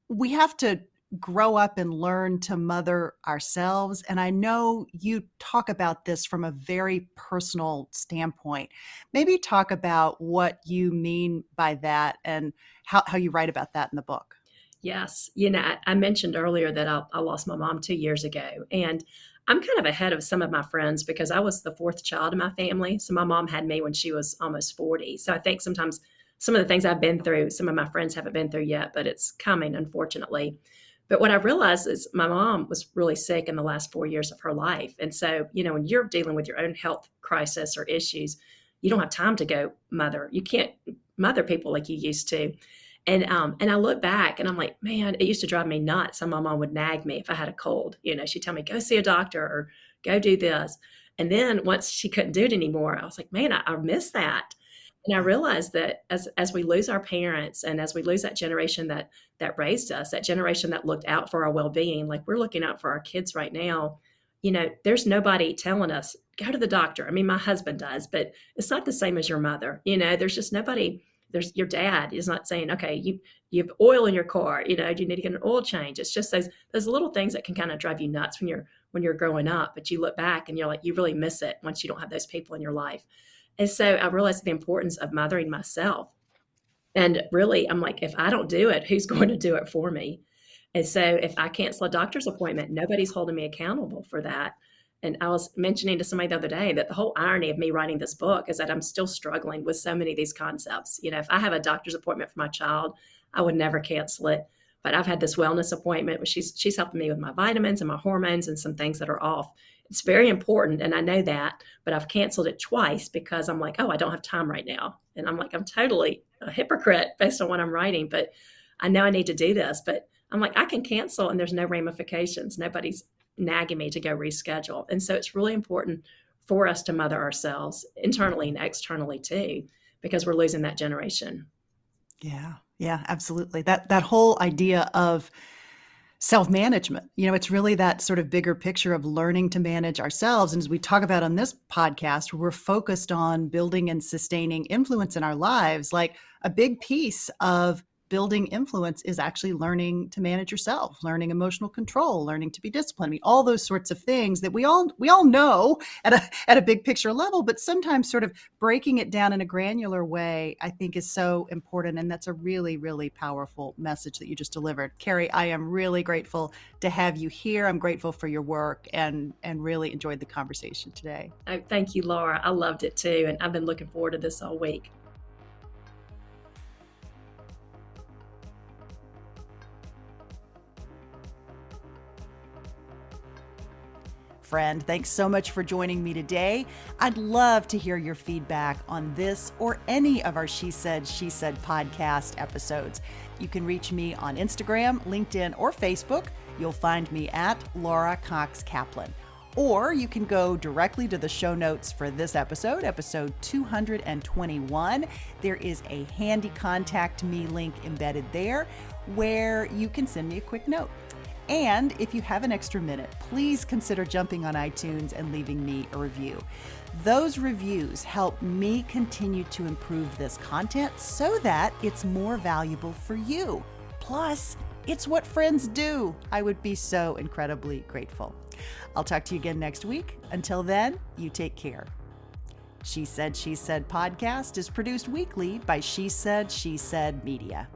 we have to grow up and learn to mother ourselves. And I know you talk about this from a very personal standpoint. Maybe talk about what you mean by that and how you write about that in the book. Yes. I mentioned earlier that I lost my mom 2 years ago, and I'm kind of ahead of some of my friends because I was the fourth child in my family. So my mom had me when she was almost 40. So I think sometimes some of the things I've been through, some of my friends haven't been through yet, but it's coming, unfortunately. But what I realized is my mom was really sick in the last 4 years of her life. And so, when you're dealing with your own health crisis or issues, you don't have time to go mother. You can't mother people like you used to. And I look back and I'm like, man, it used to drive me nuts. And my mom would nag me if I had a cold. She'd tell me, go see a doctor or go do this. And then once she couldn't do it anymore, I was like, man, I miss that. And I realized that as we lose our parents and as we lose that generation that raised us, that generation that looked out for our well-being, like we're looking out for our kids right now, there's nobody telling us, go to the doctor. I mean, my husband does, but it's not the same as your mother. There's just nobody. There's your dad is not saying, okay, you have oil in your car, do you need to get an oil change? It's just those little things that can kind of drive you nuts when you're growing up, but you look back and you're like, you really miss it once you don't have those people in your life. And so I realized the importance of mothering myself. And really, I'm like, if I don't do it, who's going to do it for me? And so if I cancel a doctor's appointment, nobody's holding me accountable for that. And I was mentioning to somebody the other day that the whole irony of me writing this book is that I'm still struggling with so many of these concepts. You know, if I have a doctor's appointment for my child, I would never cancel it. But I've had this wellness appointment where she's helping me with my vitamins and my hormones and some things that are off. It's very important, and I know that, but I've canceled it twice because I'm like, oh, I don't have time right now. And I'm like, I'm totally a hypocrite based on what I'm writing, but I know I need to do this. But I'm like, I can cancel and there's no ramifications. Nobody's nagging me to go reschedule. And so it's really important for us to mother ourselves internally and externally too, because we're losing that generation. Yeah. Yeah, absolutely. That whole idea of self-management, it's really that sort of bigger picture of learning to manage ourselves. And as we talk about on this podcast, we're focused on building and sustaining influence in our lives. Like a big piece of building influence is actually learning to manage yourself, learning emotional control, learning to be disciplined. I mean, all those sorts of things that we all know at a big picture level, but sometimes sort of breaking it down in a granular way, I think is so important. And that's a really, really powerful message that you just delivered. Kari, I am really grateful to have you here. I'm grateful for your work and really enjoyed the conversation today. Oh, thank you, Laura. I loved it too. And I've been looking forward to this all week. Friend, thanks so much for joining me today. I'd love to hear your feedback on this or any of our She Said podcast episodes. You can reach me on Instagram, LinkedIn, or Facebook. You'll find me at Laura Cox Kaplan. Or you can go directly to the show notes for this episode 221. There is a handy contact me link embedded there where you can send me a quick note. And if you have an extra minute, please consider jumping on iTunes and leaving me a review. Those reviews help me continue to improve this content so that it's more valuable for you. Plus, it's what friends do. I would be so incredibly grateful. I'll talk to you again next week. Until then, you take care. She Said podcast is produced weekly by She Said Media.